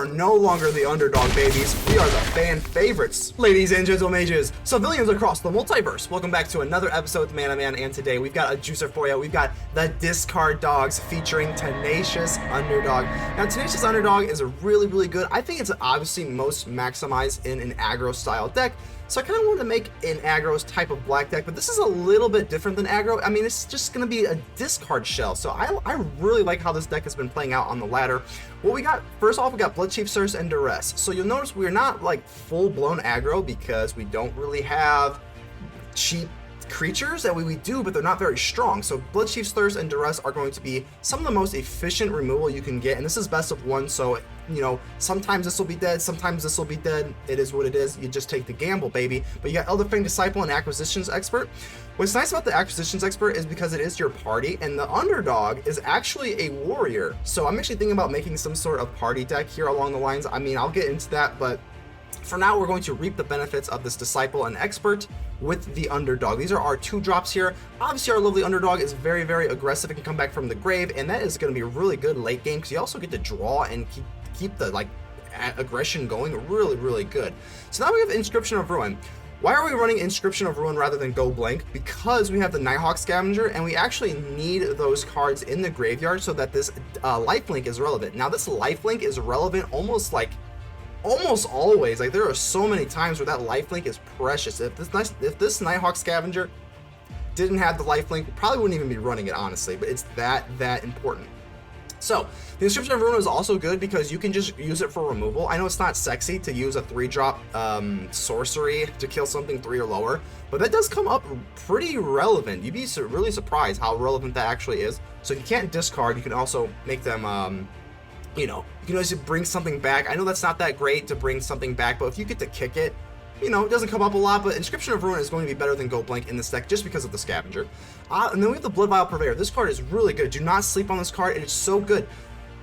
are no longer the underdog babies. We are the fan favorites. Ladies and mages, civilians across the multiverse. Welcome back to another episode with Man Man, and today we've got a juicer for you. We've got the Discard Dogs featuring Tenacious Underdog. Now, Tenacious Underdog is a really good. I think it's obviously most maximized in an aggro style deck. So I kind of wanted to make an aggro type of black deck, but this is a little bit different than aggro. I mean, it's just going to be a discard shell. So I really like how this deck has been playing out on the ladder. What we got, first off, we got Bloodchief, Duress, and Duress. So you'll notice we're not like full-blown aggro because we don't really have cheap creatures that we do, but they're not very strong. So Bloodchief, Duress, and Duress are going to be some of the most efficient removal you can get, and this is best of one, so you know, sometimes this will be dead, sometimes this will be dead. It is what it is. You just take the gamble, baby. But you got Elderfang Disciple and Acquisitions Expert. What's nice about the Acquisitions Expert is because it is your party, and the Underdog is actually a warrior. So I'm actually thinking about making some sort of party deck here along the lines. I mean, I'll get into that, but for now, we're going to reap the benefits of this Disciple and Expert with the Underdog. These are our 2-drops here. Obviously, our lovely Underdog is very aggressive. It can come back from the grave, and that is going to be really good late game because you also get to draw and keep the like aggression going really good. So now we have Inscription of Ruin. Why are we running Inscription of Ruin rather than go blank? Because we have the Nighthawk Scavenger, and we actually need those cards in the graveyard so that this lifelink is relevant. Now, this lifelink is relevant almost always. Like, there are so many times where that lifelink is precious. If this Nighthawk Scavenger didn't have the lifelink, we probably wouldn't even be running it, honestly, but it's that important. So, the Inscription of Ruin is also good because you can just use it for removal. I know it's not sexy to use a 3-drop sorcery to kill something 3 or lower, but that does come up pretty relevant. You'd be really surprised how relevant that actually is. So if you can't discard, you can also make them, you know, you can always bring something back. I know that's not that great to bring something back, but if you get to kick it, you know, it doesn't come up a lot, but Inscription of Ruin is going to be better than Go Blank in this deck just because of the Scavenger. And then we have the Bloodvial Purveyor. This card is really good. Do not sleep on this card. It is so good.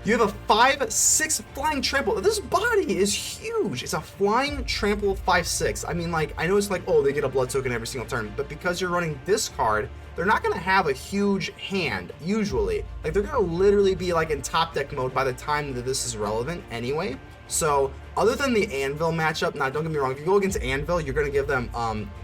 You have a 5/6 flying trample. This body is huge. It's a flying trample 5/6. I mean, like, I know it's like, oh, they get a blood token every single turn, but because you're running this card, they're not going to have a huge hand, usually. Like, they're going to literally be, like, in top deck mode by the time that this is relevant anyway. So, other than the Anvil matchup, now, don't get me wrong, if you go against Anvil, you're going to give them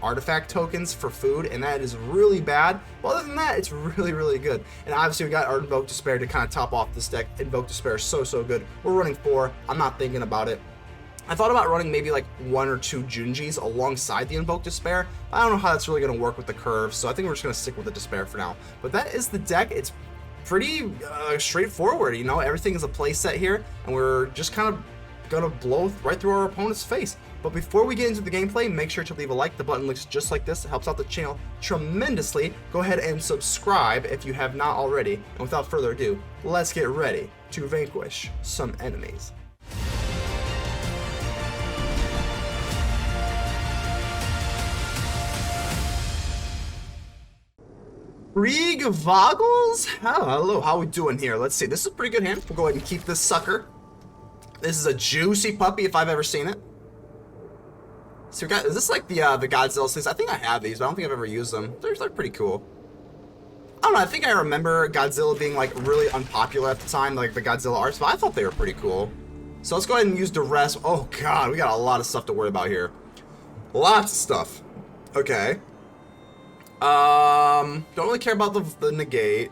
artifact tokens for food, and that is really bad. But other than that, it's really good. And obviously, we got our Invoke Despair to kind of top off this deck. Invoke Despair is so good. We're running 4. I'm not thinking about it. I thought about running maybe like 1 or 2 Junjis alongside the Invoke Despair. I don't know how that's really going to work with the curve, so I think we're just going to stick with the Despair for now. But that is the deck. It's pretty straightforward, you know. Everything is a play set here, and we're just kind of going to blow right through our opponent's face. But before we get into the gameplay, make sure to leave a like. The button looks just like this. It helps out the channel tremendously. Go ahead and subscribe if you have not already. And without further ado, let's get ready to vanquish some enemies. Krieg Vogels? Oh, hello, how we doing here? Let's see. This is a pretty good hand. We'll go ahead and keep this sucker. This is a juicy puppy if I've ever seen it. So we got, is this like the Godzilla sleeves? I think I have these, but I don't think I've ever used them. They're pretty cool. I don't know, I think I remember Godzilla being like really unpopular at the time, like the Godzilla arts, but I thought they were pretty cool. So let's go ahead and use Duress. Oh god, we got a lot of stuff to worry about here. Lots of stuff. Okay. Don't really care about the negate.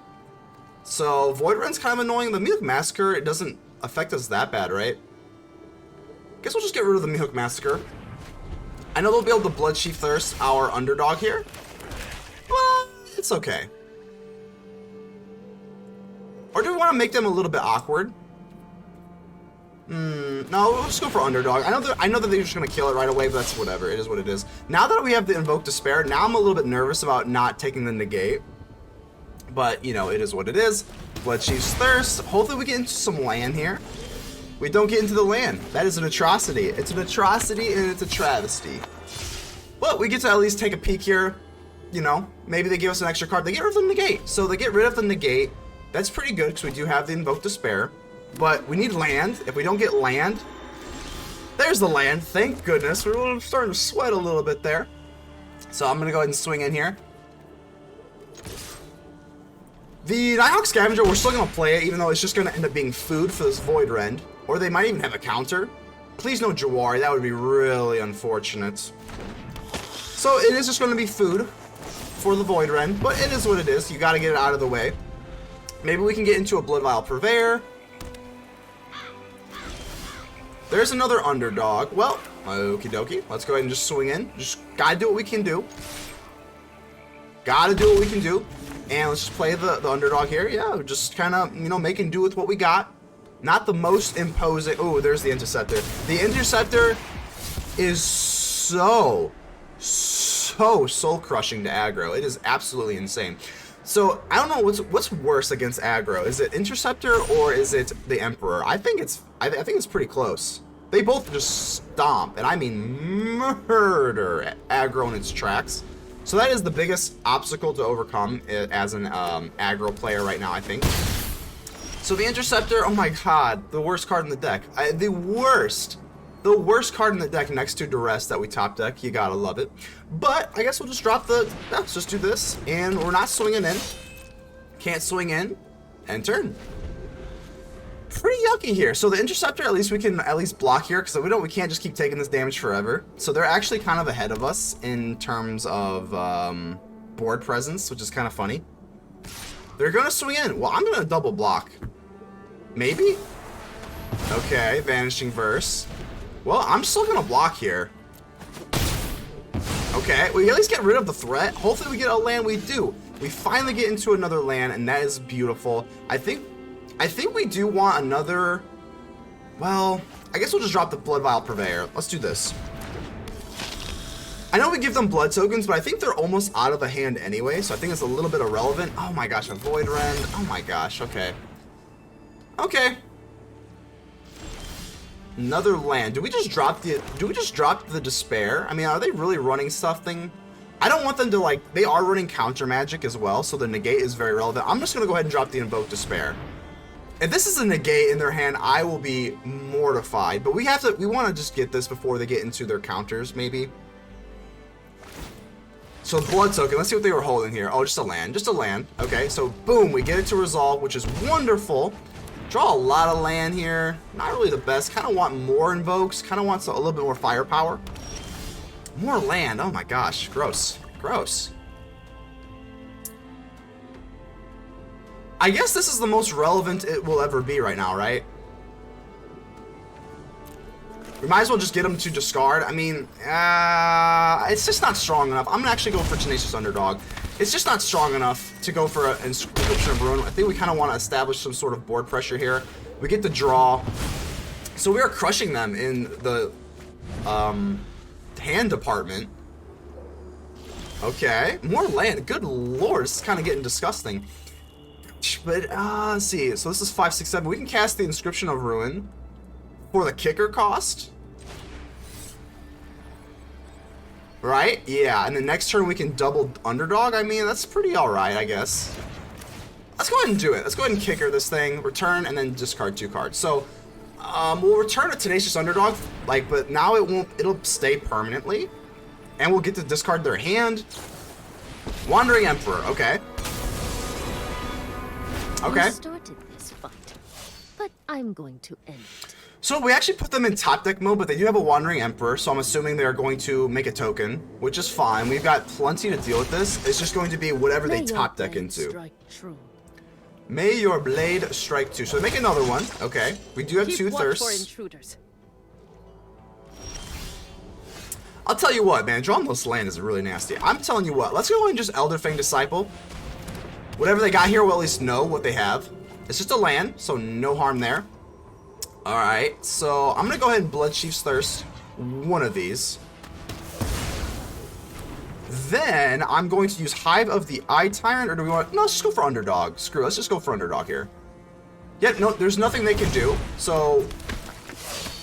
So Void Rend's kind of annoying. The Mythic Massacre, it doesn't affect us that bad, right? Guess we'll just get rid of the Mythic Massacre. I know they'll be able to Bloodchief Thirst our Underdog here. Well, it's okay. Or do we want to make them a little bit awkward? No, we'll just go for Underdog. I know that they're just going to kill it right away, but that's whatever. It is what it is. Now that we have the Invoke Despair, now I'm a little bit nervous about not taking the negate. But, you know, it is what it is. Bloodchief's Thirst. Hopefully we get into some land here. We don't get into the land. That is an atrocity. It's an atrocity and it's a travesty. But we get to at least take a peek here. You know, maybe they give us an extra card. They get rid of the negate. So they get rid of the negate. That's pretty good because we do have the Invoke Despair. But we need land. If we don't get land, there's the land. Thank goodness. We're starting to sweat a little bit there. So I'm going to go ahead and swing in here. The Nighthawk Scavenger, we're still going to play it, even though it's just going to end up being food for this Void Rend. Or they might even have a counter. Please no Jawari, that would be really unfortunate. So it is just going to be food for the Void Ren, but it is what it is. You got to get it out of the way. Maybe we can get into a Bloodvial Purveyor. There's another Underdog. Well, okie dokie. Let's go ahead and just swing in. Just got to do what we can do. Got to do what we can do. And let's just play the Underdog here. Yeah, just kind of, you know, making do with what we got. Not the most imposing. Oh, there's the Interceptor. The Interceptor is so soul crushing to aggro. It is absolutely insane. So I don't know what's worse against aggro. Is it Interceptor or is it the Emperor? I think it's pretty close. They both just stomp, and I mean murder aggro in its tracks. So that is the biggest obstacle to overcome as an aggro player right now, I think. So the Interceptor, oh my god, the worst card in the deck. The worst card in the deck next to Duress that we top deck. You gotta love it. But I guess we'll just drop the, let's just do this. And we're not swinging in. Can't swing in. End turn. Pretty yucky here. So the Interceptor, at least we can block here, because we can't just keep taking this damage forever. So they're actually kind of ahead of us in terms of board presence, which is kind of funny. They're gonna swing in. Well, I'm gonna double block. Maybe? Okay, Vanishing Verse. Well, I'm still gonna block here. Okay, we at least get rid of the threat. Hopefully we get a land. We do. We finally get into another land, and that is beautiful. I think we do want another. Well, I guess we'll just drop the Bloodvial Purveyor. Let's do this. I know we give them blood tokens, but I think they're almost out of the hand anyway, so I think it's a little bit irrelevant. Oh my gosh, a Void Ren. Oh my gosh, okay. Okay. Another land. Do we just drop the Despair? I mean, are they really running something? I don't want them to, like, they are running counter magic as well, so the negate is very relevant. I'm just gonna go ahead and drop the Invoke Despair. If this is a negate in their hand, I will be mortified. But we want to just get this before they get into their counters, maybe. So blood token, let's see what they were holding here. Oh, just a land, Okay, so boom, we get it to resolve, which is wonderful. Draw a lot of land here. Not really the best. Kind of want more invokes. Kind of wants a little bit more firepower. More land. Oh my gosh. Gross. Gross. I guess this is the most relevant it will ever be right now, right? We might as well just get them to discard. I mean, it's just not strong enough. I'm gonna actually go for Tenacious Underdog. It's just not strong enough to go for an Inscription of Ruin. I think we kind of want to establish some sort of board pressure here. We get the draw. So we are crushing them in the hand department. Okay, more land. Good lord, this is kind of getting disgusting. But, let's see. So this is 5, 6, 7. We can cast the Inscription of Ruin for the kicker cost. Right? Yeah, and the next turn we can double Underdog. I mean, that's pretty alright, I guess. Let's go ahead and do it. Let's go ahead and kicker this thing, return, and then discard 2 cards. So, we'll return a Tenacious Underdog, like, but now it'll stay permanently. And we'll get to discard their hand. Wandering Emperor, okay. Okay. You started this fight, but I'm going to end it. So we actually put them in top deck mode, but they do have a Wandering Emperor, so I'm assuming they're going to make a token, which is fine. We've got plenty to deal with this. It's just going to be whatever they top deck into. May your blade strike true. So make another one. Okay. We do have 2 thirsts. I'll tell you what, man. Drawing this land is really nasty. I'm telling you what. Let's go ahead and just Elderfang Disciple. Whatever they got here, we'll at least know what they have. It's just a land, so no harm there. Alright, so I'm going to go ahead and Bloodchief's Thirst one of these. Then I'm going to use Hive of the Eye Tyrant, or do we want... No, let's just go for Underdog. Screw it, let's just go for Underdog here. Yeah, no, there's nothing they can do, so...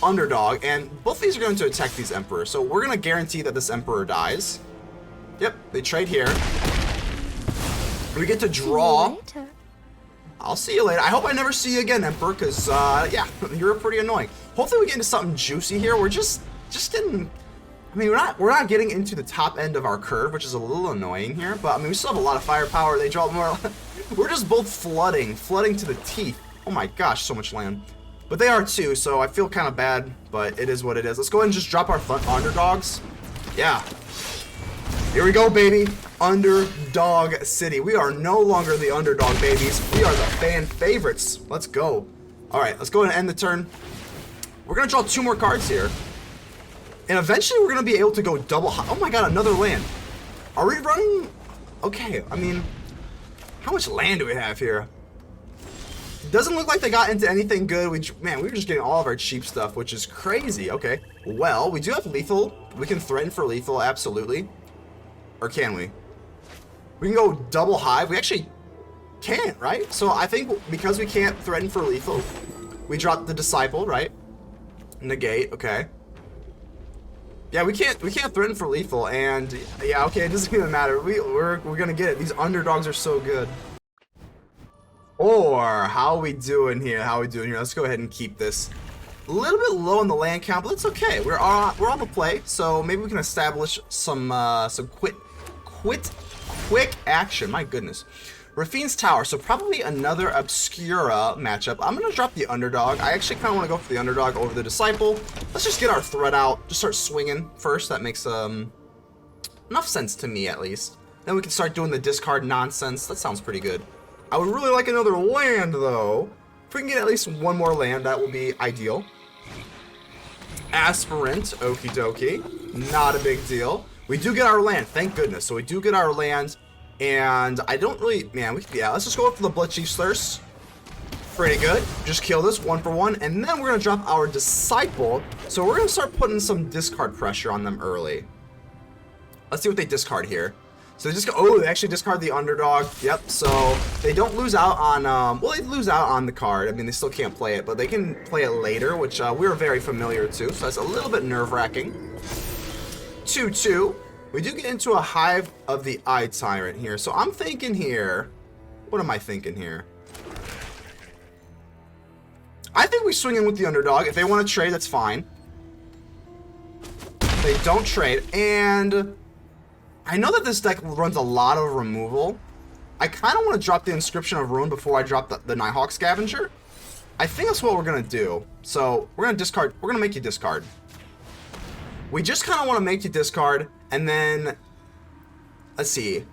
Underdog, and both of these are going to attack these Emperors, so we're going to guarantee that this Emperor dies. Yep, they trade here. We get to draw. I'll see you later. I hope I never see you again, Emperor, because, yeah, you're pretty annoying. Hopefully we get into something juicy here. We're just getting... I mean, we're not getting into the top end of our curve, which is a little annoying here, but, I mean, we still have a lot of firepower. They draw more... We're just both flooding to the teeth. Oh my gosh, so much land. But they are too, so I feel kind of bad, but it is what it is. Let's go ahead and just drop our underdogs. Yeah. Here we go, baby. Underdog City. We are no longer the underdog babies. We are the fan favorites. Let's go. All right, let's go ahead and end the turn. We're going to draw 2 more cards here. And eventually we're going to be able to go double high. Oh my god, another land. Are we running? Okay, I mean, how much land do we have here? It doesn't look like they got into anything good. Man, we were just getting all of our cheap stuff, which is crazy. Okay, well, we do have lethal. We can threaten for lethal, absolutely. Or can we? We can go double hive. We actually can't, right? So I think because we can't threaten for lethal, we drop the Disciple, right? Negate, okay. Yeah, we can't threaten for lethal, and yeah, okay, it doesn't even matter. We're gonna get it. These underdogs are so good. Or how we doing here? Let's go ahead and keep this a little bit low on the land count, but it's okay. We're on the play, so maybe we can establish some quick action. My goodness. Rafine's Tower, so probably another Obscura matchup. I'm gonna drop the underdog. I actually kind of want to go for the underdog over the Disciple. Let's just get our threat out. Just start swinging first. That makes enough sense to me, at least. Then we can start doing the discard nonsense. That sounds pretty good. I would really like another land, though. If we can get at least 1 more land, that would be ideal. Aspirant, okie dokie. Not a big deal. We do get our land, thank goodness. So we do get our land. And I don't really, man, yeah, let's just go up for the Bloodchief's Thirst. Pretty good. Just kill this 1 for 1. And then we're going to drop our Disciple. So we're going to start putting some discard pressure on them early. Let's see what they discard here. So they just go, oh, they actually discard the underdog. Yep, so they don't lose out on, well, they lose out on the card. I mean, they still can't play it, but they can play it later, which we're very familiar to. So that's a little bit nerve-wracking. 2-2. We do get into a Hive of the Eye Tyrant here. So I'm thinking here, what am I thinking here? I think we swing in with the underdog. If they want to trade, that's fine. They don't trade. And I know that this deck runs a lot of removal. I kind of want to drop the Inscription of Ruin before I drop the Nighthawk Scavenger. I think that's what we're going to do. So we're going to discard. We're going to make you discard. We just kind of want to make you discard, and then, let's see.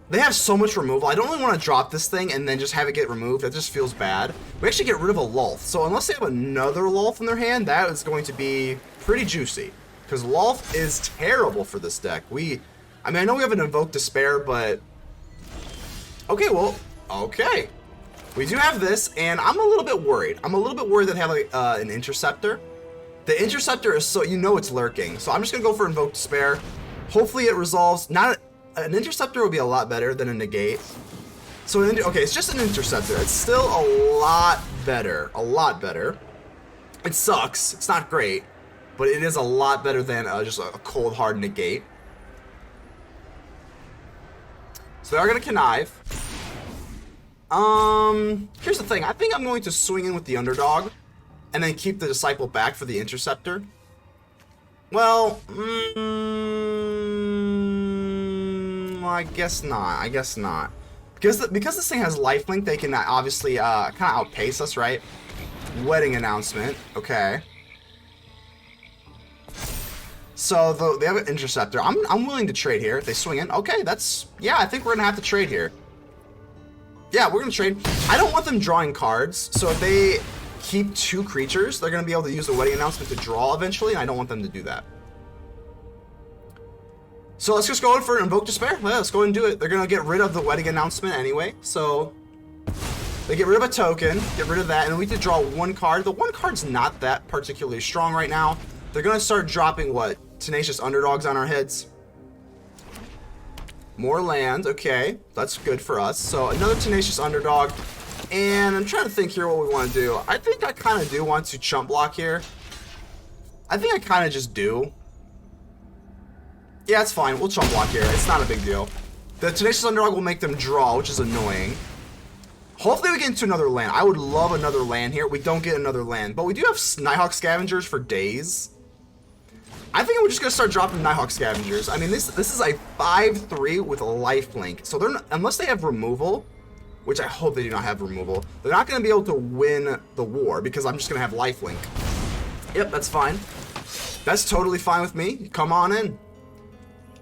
They have so much removal. I don't really want to drop this thing and then just have it get removed. That just feels bad. We actually get rid of a Lulth. So unless they have another Lulth in their hand, that is going to be pretty juicy. Because Lulth is terrible for this deck. I mean, I know we have an Invoke Despair, but... Okay, well, okay. We do have this, and I'm a little bit worried. I'm a little bit worried that they have an Interceptor. The Interceptor is so, you know it's lurking. So I'm just going to go for Invoke Despair. Hopefully it resolves. An Interceptor would be a lot better than a Negate. So, okay, it's just an Interceptor. It's still a lot better. A lot better. It sucks. It's not great. But it is a lot better than just a cold, hard Negate. So they are going to connive. Here's the thing. I think I'm going to swing in with the underdog. And then keep the Disciple back for the Interceptor. Well, I guess not. I guess not. Because this thing has lifelink, they can obviously kind of outpace us, right? Wedding announcement. Okay. So they have an Interceptor. I'm willing to trade here if they swing in. Okay, yeah, I think we're gonna have to trade here. Yeah, we're gonna trade. I don't want them drawing cards, so if they keep 2 creatures, they're going to be able to use the Wedding Announcement to draw eventually, and I don't want them to do that. So let's just go in for Invoke Despair. Yeah, let's go and do it. They're going to get rid of the Wedding Announcement anyway, so they get rid of a token, get rid of that, and we need to draw 1 card. The 1 card's not that particularly strong right now. They're going to start dropping, what, Tenacious Underdogs on our heads. More land, okay, that's good for us. So another Tenacious Underdog. And I'm trying to think here what we want to do. I think I kind of do want to chump block here. I think I kind of just do. Yeah, it's fine. We'll chump block here. It's not a big deal. The Tenacious Underdog will make them draw, which is annoying. Hopefully we get into another land. I would love another land here. We don't get another land. But we do have Nighthawk Scavengers for days. I think we're just going to start dropping Nighthawk Scavengers. I mean, this is a 5/3 with a lifelink. So they're not, unless they have removal... which I hope they do not have removal. They're not going to be able to win the war because I'm just going to have lifelink. Yep, that's fine. That's totally fine with me. Come on in.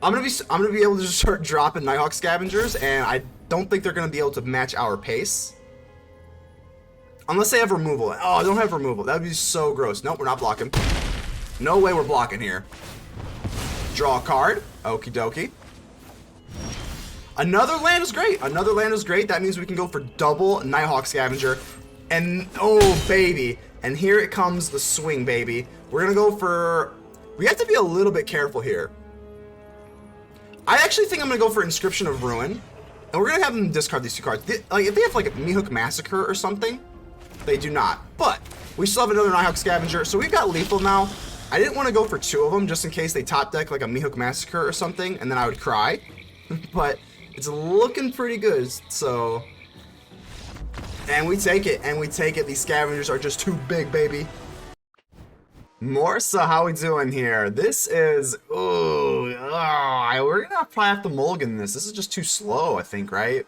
I'm gonna be able to just start dropping Nighthawk Scavengers, and I don't think they're gonna be able to match our pace. Unless they have removal. Oh, I don't have removal. That would be so gross. Nope, we're not blocking. No way we're blocking here. Draw a card. Okie dokie. Another land is great. Another land is great. That means we can go for double Nighthawk Scavenger. And, oh, baby. And here it comes the swing, baby. We're going to go for... We have to be a little bit careful here. I actually think I'm going to go for Inscription of Ruin. And we're going to have them discard these two cards. Like, if they have, like, a Mythic Massacre or something, they do not. But we still have another Nighthawk Scavenger. So we've got lethal now. I didn't want to go for two of them just in case they top deck, like, a Mythic Massacre or something. And then I would cry. But it's looking pretty good, so... And we take it, and we take it. These scavengers are just too big, baby. Morsa, how we doing here? This is, we're gonna probably have to mulligan this. This is just too slow, I think, right?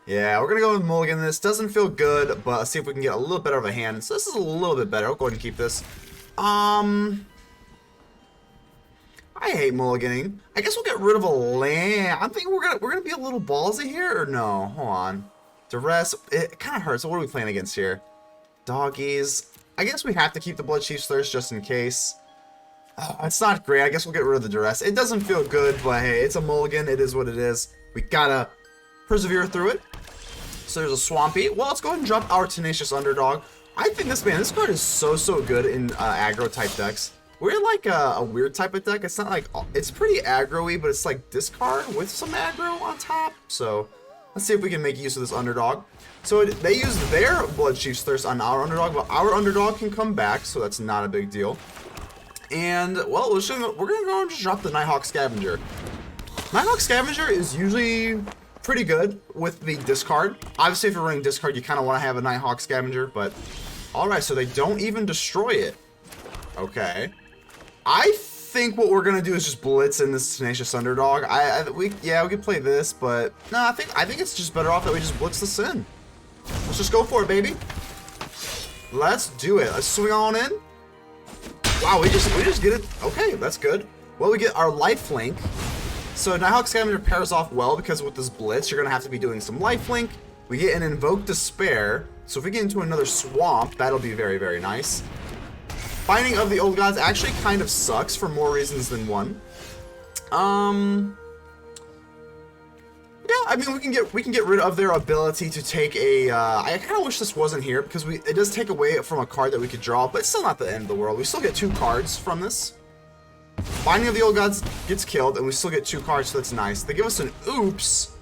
Yeah, we're gonna go with mulligan this. Doesn't feel good, but let's see if we can get a little better of a hand. So this is a little bit better. I'll go ahead and keep this. I hate mulliganing. I guess we'll get rid of a land. I'm thinking we're gonna be a little ballsy here, or no? Hold on. Duress, it kind of hurts. So what are we playing against here? Doggies. I guess we have to keep the Bloodchief's Thirst just in case. Oh, it's not great. I guess we'll get rid of the Duress. It doesn't feel good, but hey, it's a mulligan. It is what it is. We gotta persevere through it. So there's a Swampy. Well, let's go ahead and drop our Tenacious Underdog. I think this card is so good in aggro type decks. We're like a weird type of deck. It's not like, it's pretty aggro-y, but it's like discard with some aggro on top. So let's see if we can make use of this Underdog. So they use their Bloodchief's Thirst on our Underdog, but our Underdog can come back, so that's not a big deal. And, well, we're gonna go and just drop the Nighthawk Scavenger. Nighthawk Scavenger is usually pretty good with the discard. Obviously, if you're running discard, you kind of want to have a Nighthawk Scavenger, but... Alright, so they don't even destroy it. Okay. I think what we're gonna do is just blitz in this Tenacious Underdog. We could play this, but... No, I think it's just better off that we just blitz this in. Let's just go for it, baby. Let's do it. Let's swing on in. Wow, we just get it. Okay, that's good. Well, we get our lifelink. So Nighthawk Scavenger pairs off well because with this blitz, you're gonna have to be doing some lifelink. We get an Invoke Despair. So if we get into another swamp, that'll be very, very nice. Binding of the Old Gods actually kind of sucks for more reasons than one. Yeah, I mean we can get rid of their ability to take a. I kind of wish this wasn't here because it does take away from a card that we could draw, but it's still not the end of the world. We still get 2 cards from this. Binding of the Old Gods gets killed, and we still get 2 cards, so that's nice. They give us an oops.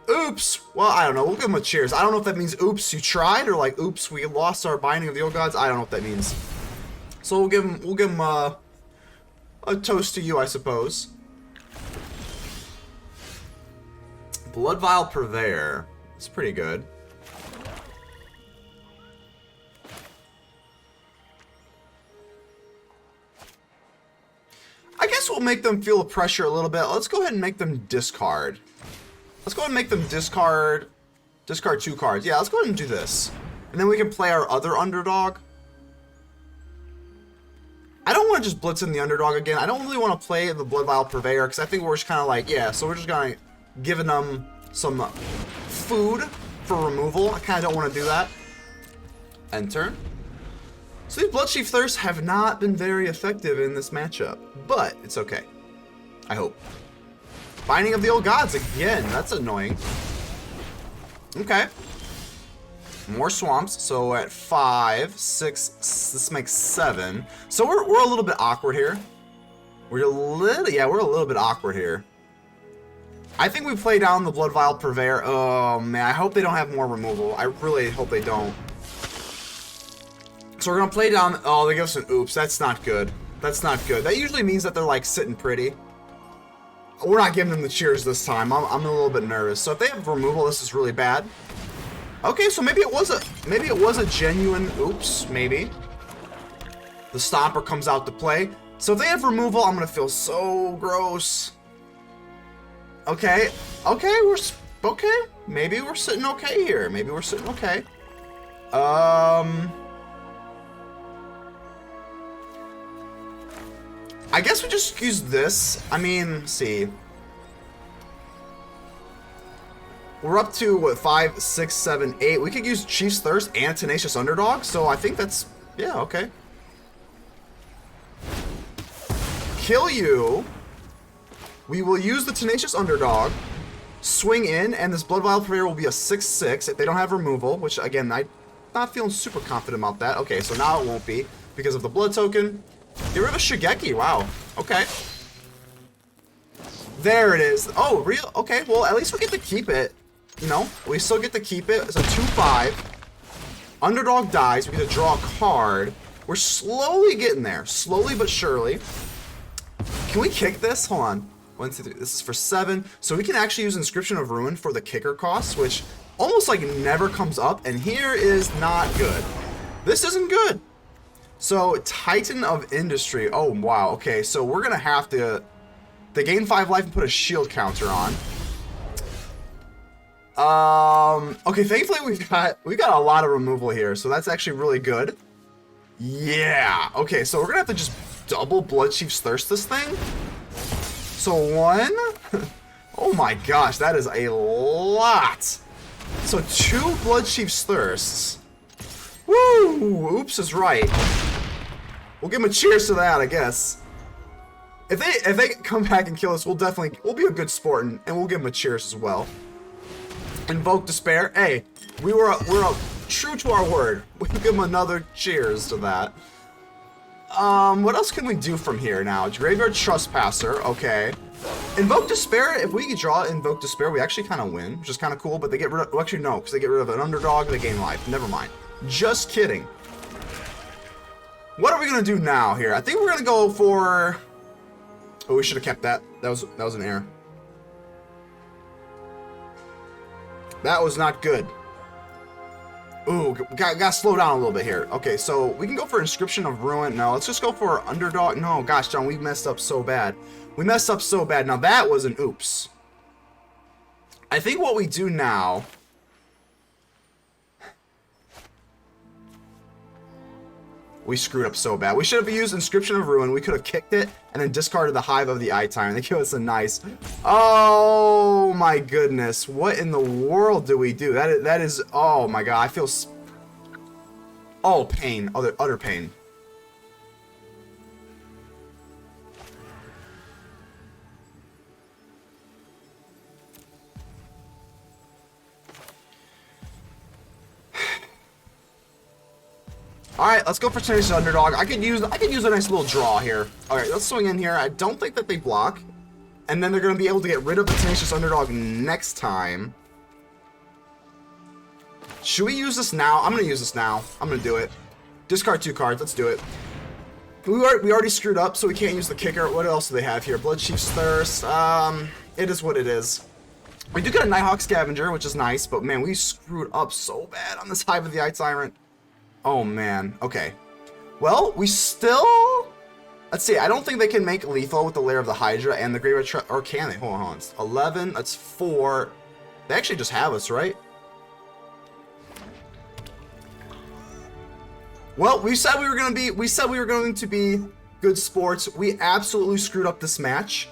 Oops. Well, I don't know. We'll give them a cheers. I don't know if that means oops, you tried, or like oops, we lost our Binding of the Old Gods. I don't know what that means. So we'll give them a toast to you, I suppose. Bloodvial Purveyor. It's pretty good. I guess we'll make them feel the pressure a little bit. Let's go ahead and make them discard. Let's go ahead and make them discard 2 cards. Yeah, let's go ahead and do this. And then we can play our other Underdog. I don't want to just blitz in the Underdog again. I don't really want to play the Bloodvial Purveyor because I think we're just kind of like, yeah, so we're just going to giving them some food for removal. I kind of don't want to do that. End turn. So these Bloodchief Thirsts have not been very effective in this matchup, but it's okay. I hope. Binding of the Old Gods again. That's annoying. Okay. More swamps. So at 5, 6, this makes 7. So we're a little bit awkward here. We're a little bit awkward here. I think we play down the Bloodvial Purveyor. Oh man, I hope they don't have more removal. I really hope they don't. So we're gonna play down. Oh, they give us an oops. That's not good. That's not good. That usually means that they're like sitting pretty. We're not giving them the cheers this time. I'm a little bit nervous. So if they have removal, this is really bad. Okay, so maybe it was a genuine oops. Maybe the Stomper comes out to play. So if they have removal, I'm gonna feel so gross. Okay, okay, Maybe we're sitting okay here. Maybe we're sitting okay. I guess we just use this. I mean, let's see. We're up to, what, 5, 6, 7, 8. We could use Chief's Thirst and Tenacious Underdog, so I think that's, yeah, okay. Kill you. We will use the Tenacious Underdog, swing in, and this Bloodvial Purveyor will be a 6/6 if they don't have removal, which, again, I'm not feeling super confident about that. Okay, so now it won't be because of the blood token. Get rid of Shigeki. Wow. Okay. There it is. Oh, real? Okay, well, at least we get to keep it. You know, we still get to keep it. It's a 2/5. Underdog dies. We get to draw a card. We're slowly getting there. Slowly but surely. Can we kick this? Hold on. 1, 2, 3. This is for 7. So we can actually use Inscription of Ruin for the kicker cost, which almost like never comes up. And here is not good. This isn't good. So, Titan of Industry. Oh, wow. Okay, so we're going to have to... They gain 5 life and put a shield counter on. Okay, thankfully we got a lot of removal here, so that's actually really good. Yeah. Okay, so we're going to have to just double Bloodchief's Thirst this thing. So 1. Oh my gosh, that is a lot. So 2 Bloodchief's Thirsts. Woo! Oops is right. We'll give them a cheers to that, I guess. If they come back and kill us, we'll be a good sport and we'll give them a cheers as well. Invoke Despair. Hey, we're true to our word. We give them another cheers to that. What else can we do from here now? Graveyard Trespasser. Okay. Invoke Despair. If we draw Invoke Despair, we actually kind of win, which is kind of cool. But they get rid of. Well, actually, no, because they get rid of an underdog. They gain life. Never mind. Just kidding. What are we gonna do now here? I think we're gonna go for. Oh, we should have kept that. That was an error. That was not good. Ooh, gotta slow down a little bit here. Okay, so we can go for Inscription of Ruin. No, let's just go for Underdog. No, gosh, John, we messed up so bad. We messed up so bad. Now, that was an oops. I think what we do now... We screwed up so bad. We should have used Inscription of Ruin. We could have kicked it and then discarded the Hive of the Eye Tyrant. They give us a nice... Oh my goodness. What in the world do we do? That is... Oh my god. I feel... Oh, pain. Utter pain. Alright, let's go for Tenacious Underdog. I could use a nice little draw here. Alright, let's swing in here. I don't think that they block. And then they're going to be able to get rid of the Tenacious Underdog next time. Should we use this now? I'm going to use this now. I'm going to do it. Discard 2 cards. Let's do it. We already screwed up, so we can't use the kicker. What else do they have here? Bloodchief's Thirst. It is what it is. We do get a Nighthawk Scavenger, which is nice. But, man, we screwed up so bad on this Hive of the Eye Tyrant. Oh, man. Okay. Well, we still... Let's see. I don't think they can make lethal with the Lair of the Hydra and the Graveyard... Or can they? Hold on. It's 11. That's 4. They actually just have us, right? Well, we said we were going to be... We said we were going to be good sports. We absolutely screwed up this match.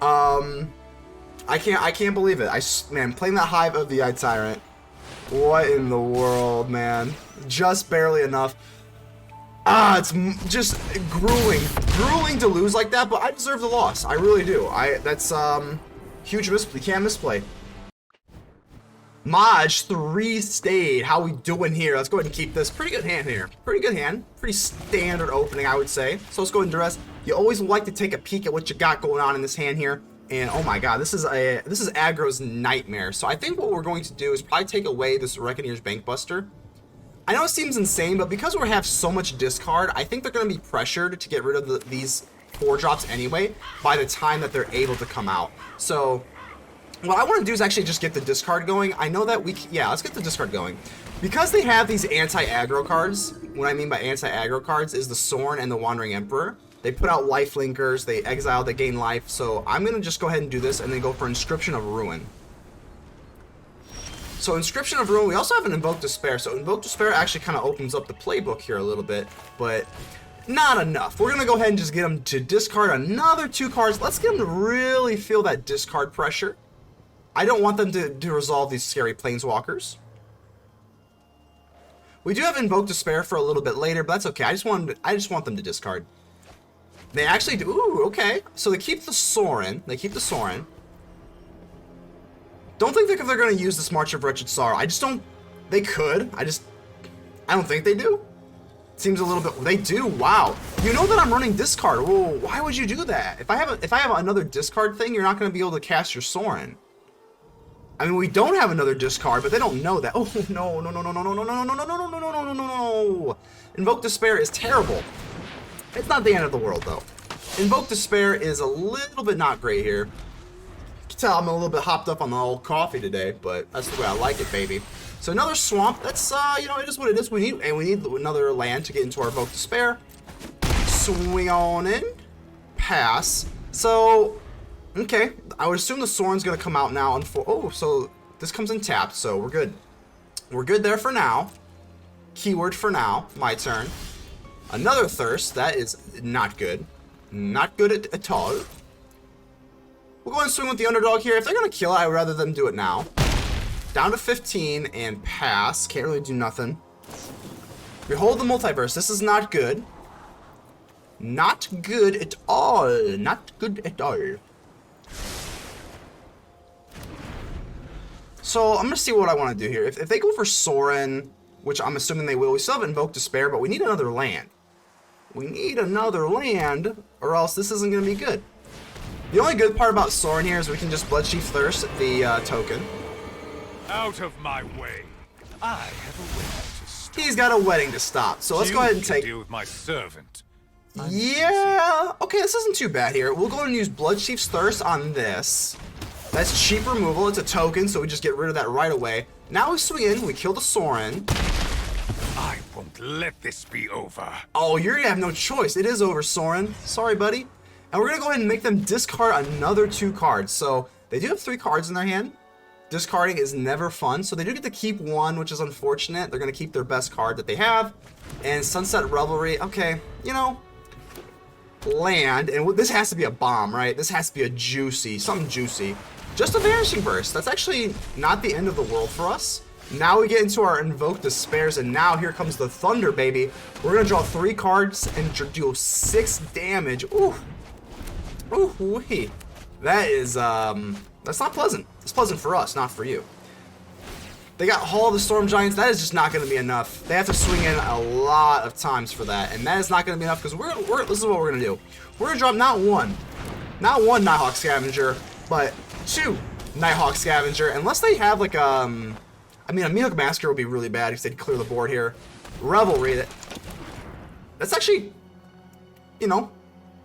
I can't believe it. Man, playing that Hive of the Eye Tyrant. What in the world, man? Just barely enough. It's just grueling to lose like that, but I deserve the loss. I really do. That's huge misplay. Can't misplay. Maj 3 stayed. How we doing here? Let's go ahead and keep this. Pretty good hand here. Pretty good hand. Pretty standard opening, I would say. So let's go ahead and Duress. You always like to take a peek at what you got going on in this hand here. And oh my god, this is aggro's nightmare. So I think what we're going to do is probably take away this Reckoner's Bankbuster. I know it seems insane, but because we have so much discard, I think they're going to be pressured to get rid of these 4-drops anyway by the time that they're able to come out. So what I want to do is actually just get the discard going. I know that let's get the discard going. Because they have these anti-aggro cards, what I mean by anti-aggro cards is the Sorn and the Wandering Emperor. They put out life linkers, they exile, they gain life, so I'm going to just go ahead and do this and then go for Inscription of Ruin. So Inscription of Ruin, we also have an Invoke Despair. So Invoke Despair actually kind of opens up the playbook here a little bit, but not enough. We're going to go ahead and just get them to discard another 2 cards. Let's get them to really feel that discard pressure. I don't want them to resolve these scary planeswalkers. We do have Invoke Despair for a little bit later, but that's okay. I just want them to discard. They actually do. Ooh, okay. So they keep the Sorin. Don't think they're going to use this March of Wretched Sorrow. I just don't. They could. I don't think they do. Seems a little bit. They do. Wow. You know that I'm running discard. Whoa, why would you do that? If I have another discard thing, you're not going to be able to cast your Sorin. I mean, we don't have another discard, but they don't know that. Oh no, no, no, no, no, no, no, no, no, no, no, no, no, no, no, no, no. Invoke Despair is terrible. It's not the end of the world though. Invoke Despair is a little bit not great here. You can tell I'm a little bit hopped up on the old coffee today, but that's the way I like it, baby. So another swamp. That's you know, it is what it is. We need another land to get into our Invoke Despair. Swing on in. Pass. So. Okay, I would assume the Sorin's gonna come out now. Oh, so this comes in tapped, so we're good. We're good there for now. Keyword for now. My turn. Another Thirst. That is not good. Not good at all. We'll go and swing with the Underdog here. If they're gonna kill it, I'd rather them do it now. Down to 15 and pass. Can't really do nothing. Behold the Multiverse. This is not good. Not good at all. Not good at all. So I'm gonna see what I want to do here. If they go for Sorin, which I'm assuming they will, we still have Invoke Despair, but we need another land. We need another land, or else this isn't gonna be good. The only good part about Sorin here is we can just Bloodchief Thirst the token. Out of my way! I have a wedding to stop. He's got a wedding to stop, so let's go ahead and take. Deal with my servant. Yeah. Okay, this isn't too bad here. We'll go and use Bloodchief's Thirst on this. That's cheap removal. It's a token, so we just get rid of that right away. Now we swing in. We kill the Sorin. I won't let this be over. Oh, you're gonna have no choice. It is over, Sorin. Sorry, buddy. And we're gonna go ahead and make them discard another 2 cards. So they do have 3 cards in their hand. Discarding is never fun, so they do get to keep 1, which is unfortunate. They're gonna keep their best card that they have. And Sunset Revelry. Okay, you know. Land, and this has to be a bomb, right? This has to be a juicy, something juicy. Just a Vanishing Burst. That's actually not the end of the world for us. Now we get into our Invoke Despairs, and now here comes the Thunder, baby. We're gonna draw 3 cards and deal 6 damage. Ooh, ooh, wee. That is that's not pleasant. It's pleasant for us, not for you. They got Hall of the Storm Giants. That is just not going to be enough. They have to swing in a lot of times for that, and that is not going to be enough because this is what we're going to do. We're going to drop not one Nighthawk Scavenger, but 2 Nighthawk Scavenger. Unless they have like I mean, a Mihawk Massacre would be really bad if they'd clear the board here. Revelry. That's actually, you know,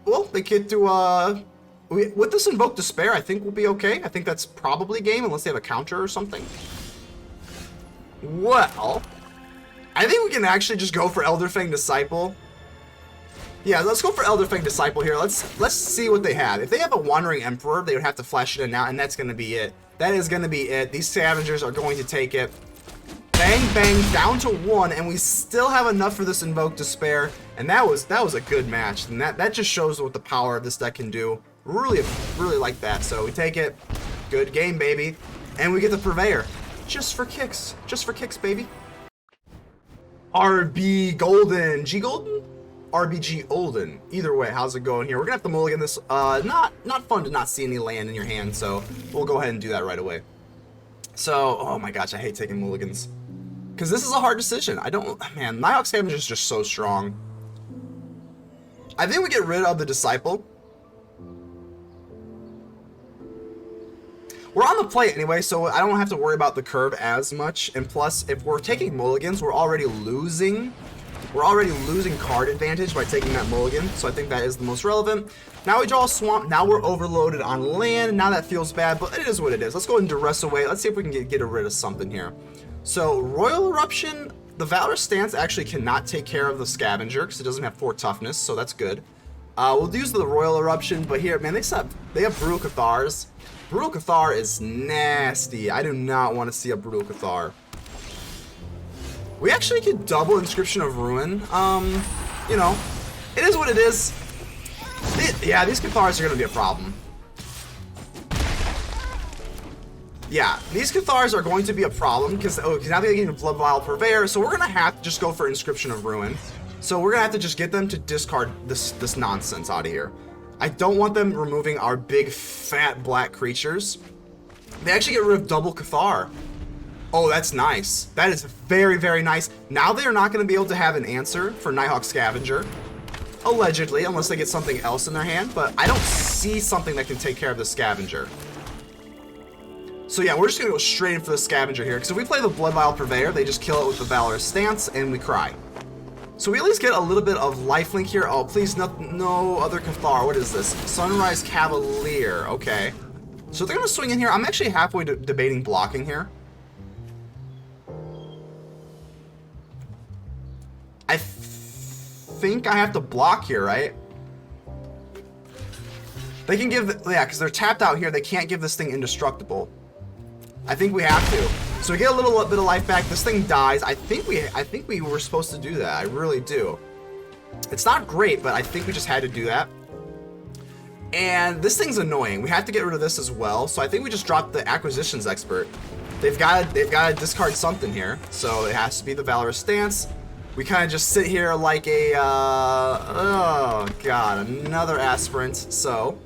well, they get to with this Invoke Despair, I think we'll be okay. I think that's probably game unless they have a counter or something. Well, I think we can actually just go for Elderfang Disciple. Yeah, let's go for Elderfang Disciple here. Let's see what they have. If they have a Wandering Emperor, they would have to flash it in now, and that's going to be it. That is going to be it. These Scavengers are going to take it. Bang, bang, down to 1, and we still have enough for this Invoke Despair, and that was a good match, and that just shows what the power of this deck can do. Really like that. So we take it. Good game, baby. And we get the Purveyor. Just for kicks, baby. RB Golden, G Golden, RBG Olden. Either way, how's it going here? We're gonna have to mulligan this. Not fun to not see any land in your hand, so we'll go ahead and do that right away. So, oh my gosh, I hate taking mulligans because this is a hard decision. Man, Nighthawk Scavenger is just so strong. I think we get rid of the Disciple. We're on the play anyway, so I don't have to worry about the curve as much. And plus, if we're taking mulligans, we're already losing card advantage by taking that mulligan. So I think that is the most relevant. Now we draw a swamp. Now we're overloaded on land. Now that feels bad, but it is what it is. Let's go and Duress away. Let's see if we can get rid of something here. So Royal Eruption, the Valorous Stance actually cannot take care of the Scavenger because it doesn't have 4 toughness, so that's good. We'll use the Royal Eruption, but here, man, they have Brutal Cathars. Brutal Cathar is nasty. I do not want to see a Brutal Cathar. We actually could double Inscription of Ruin. You know, it is what it is. Yeah, these Cathars are going to be a problem. Yeah, these Cathars are going to be a problem because now they're getting Bloodvial Purveyor, so we're going to have to just go for Inscription of Ruin. So we're going to have to just get them to discard this nonsense out of here. I don't want them removing our big, fat, black creatures. They actually get rid of double Cathar. Oh, that's nice. That is very, very nice. Now they're not going to be able to have an answer for Nighthawk Scavenger. Allegedly, unless they get something else in their hand. But I don't see something that can take care of the Scavenger. So yeah, we're just going to go straight in for the Scavenger here. Because if we play the Bloodvial Purveyor, they just kill it with the Valorous Stance, and we cry. So we at least get a little bit of lifelink here. Oh, please, no other Cathar. What is this? Sunrise Cavalier. Okay. So they're going to swing in here. I'm actually halfway debating blocking here. I think I have to block here, right? They can give... Yeah, because they're tapped out here. They can't give this thing indestructible. I think we have to. So we get a little bit of life back. This thing dies. I think we were supposed to do that. I really do. It's not great, but I think we just had to do that. And this thing's annoying. We have to get rid of this as well. So I think we just dropped the Acquisitions Expert. They've got to discard something here. So it has to be the Valorous Stance. We kind of just sit here like a oh god, another Aspirant. So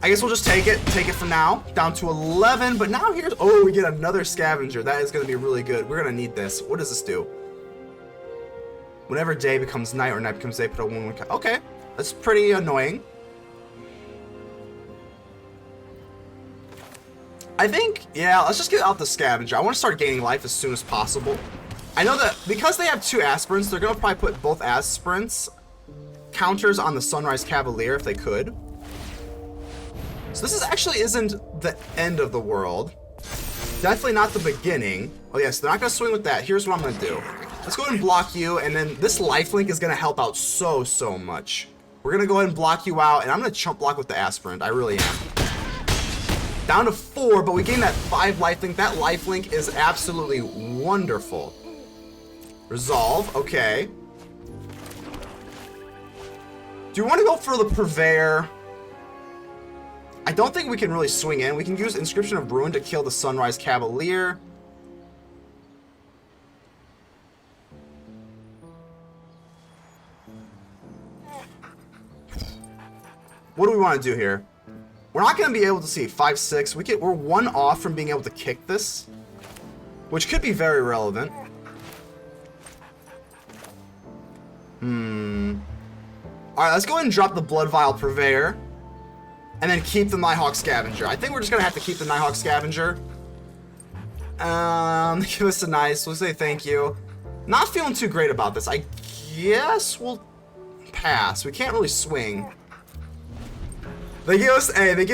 I guess we'll just take it for now, down to 11, but now here's, oh, we get another Scavenger. That is going to be really good. We're going to need this. What does this do? Whenever day becomes night or night becomes day, put a 1/1. Okay, that's pretty annoying. I think, yeah, let's just get out the Scavenger. I want to start gaining life as soon as possible. I know that because they have two Aspirants, they're going to probably put both Aspirants counters on the Sunrise Cavalier if they could. So this actually isn't the end of the world. Definitely not the beginning. Oh yes, they're not going to swing with that. Here's what I'm going to do. Let's go ahead and block you, and then this lifelink is going to help out so much. We're going to go ahead and block you out, and I'm going to chump block with the Aspirant. I really am. Down to 4, but we gain that 5 lifelink. That lifelink is absolutely wonderful. Resolve, okay. Do you want to go for the Purveyor? I don't think we can really swing in. We can use Inscription of Ruin to kill the Sunrise Cavalier. What do we want to do here? We're not going to be able to see 5/6. We're 1 off from being able to kick this, which could be very relevant. Alright, let's go ahead and drop the Bloodvial Purveyor. And then keep the Nighthawk Scavenger. I think we're just going to have to keep the Nighthawk Scavenger. Give us a nice. We'll say thank you. Not feeling too great about this. I guess we'll pass. We can't really swing. They give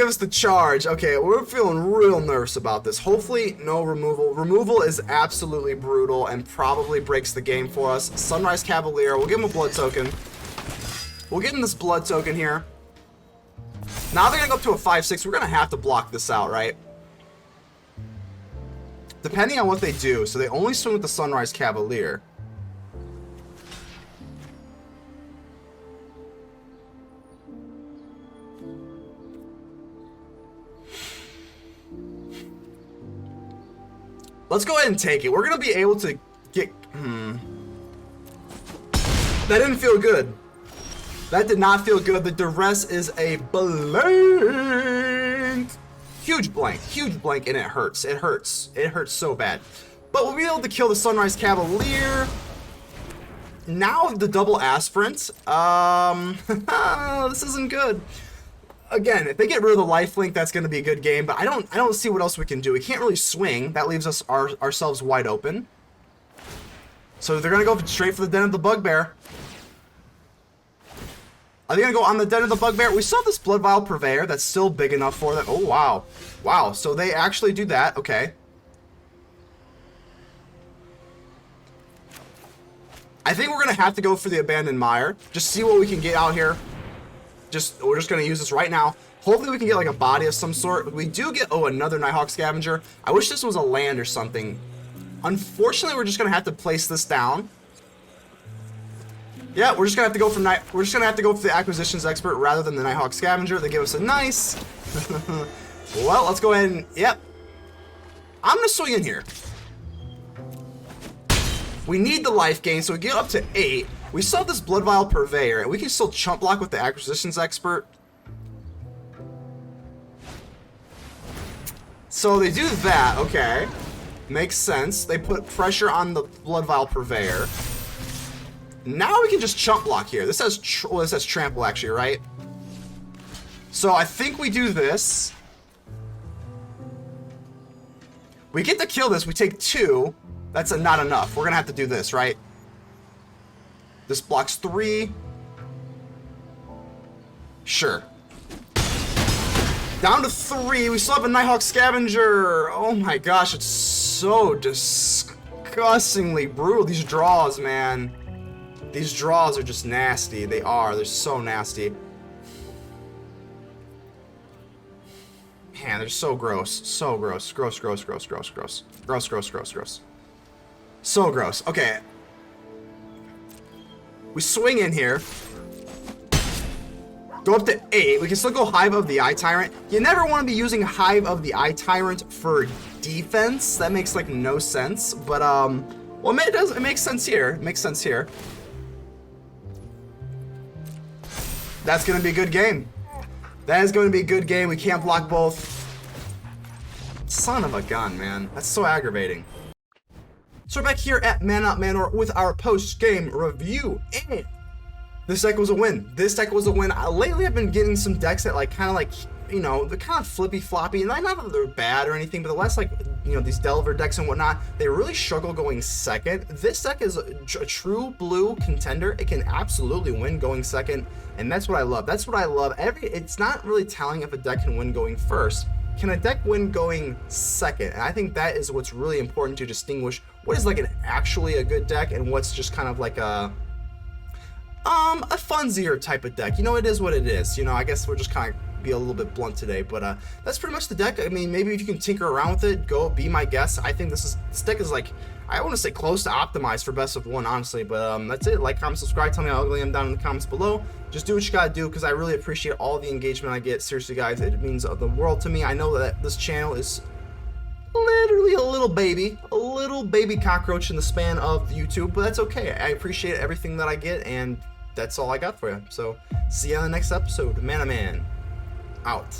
us the charge. Okay, we're feeling real nervous about this. Hopefully, no removal. Removal is absolutely brutal and probably breaks the game for us. Sunrise Cavalier. We'll give him a blood token. We'll give him this blood token here. Now they're going to go up to a 5/6. We're going to have to block this out, right? Depending on what they do. So they only swing with the Sunrise Cavalier. Let's go ahead and take it. We're going to be able to get... That didn't feel good. That did not feel good. The Duress is a blank. Huge blank, and it hurts. It hurts. It hurts so bad. But we'll be able to kill the Sunrise Cavalier. Now the double Aspirant. This isn't good. Again, if they get rid of the lifelink, that's going to be a good game. But I don't see what else we can do. We can't really swing. That leaves us ourselves wide open. So they're going to go straight for the Den of the Bugbear. Are they going to go on the Den of the Bugbear? We saw this Bloodvial Purveyor that's still big enough for them. Oh, wow. Wow, so they actually do that. Okay. I think we're going to have to go for the Abandoned Mire. Just see what we can get out here. We're just going to use this right now. Hopefully we can get like a body of some sort. We do get, oh, another Nighthawk Scavenger. I wish this was a land or something. Unfortunately, we're just going to have to place this down. Yeah, we're just going to have to go for We're just going to have to go for the Acquisitions Expert rather than the Nighthawk Scavenger. They give us a nice. Well, let's go ahead and, yep. I'm going to swing in here. We need the life gain, so we get up to 8. We still have this Bloodvial Purveyor, and we can still chump block with the Acquisitions Expert. So they do that, okay. Makes sense. They put pressure on the Bloodvial Purveyor. Now we can just chump block here. This says trample, actually, right? So I think we do this. We get to kill this. We take 2. That's not enough. We're going to have to do this, right? This blocks 3. Sure. Down to 3. We still have a Nighthawk Scavenger. Oh my gosh, it's so disgustingly brutal. These draws, man. These draws are just nasty. They are. They're so nasty. Man, they're so gross. So gross. Gross, gross, gross, gross, gross. Gross, gross, gross, gross. So gross. Okay. We swing in here. Go up to 8. We can still go Hive of the Eye Tyrant. You never want to be using Hive of the Eye Tyrant for defense. That makes like no sense. But well, it makes sense here. It makes sense here. That's gonna be a good game. That is going to be a good game. We can't block both. Son of a gun, man. That's so aggravating. So we're back here at Man Up Manor with our post-game review, and this deck was a win. This deck was a win. Lately, I've been getting some decks that kind of you know, they're kind of flippy-floppy, and not that they're bad or anything, but the last, you know, these Delver decks and whatnot, they really struggle going second. This deck is a true blue contender. It can absolutely win going second, and that's what I love. That's what I love. It's not really telling if a deck can win going first. Can a deck win going second? And I think that is what's really important to distinguish what is actually a good deck and what's just kind of like a funsier type of deck. You know, it is what it is. You know, I guess we're just kind of be a little bit blunt today, but that's pretty much the deck. I mean, maybe if you can tinker around with it, be my guest. I think this deck is I want to say close to optimized for best of 1, honestly, but that's it. Like, comment, subscribe, tell me how ugly I am down in the comments below. Just do what you gotta do, because I really appreciate all the engagement I get. Seriously, guys, it means the world to me. I know that this channel is literally a little baby cockroach in the span of YouTube, but that's okay. I appreciate everything that I get, and that's all I got for you. So see you on the next episode. Man, out.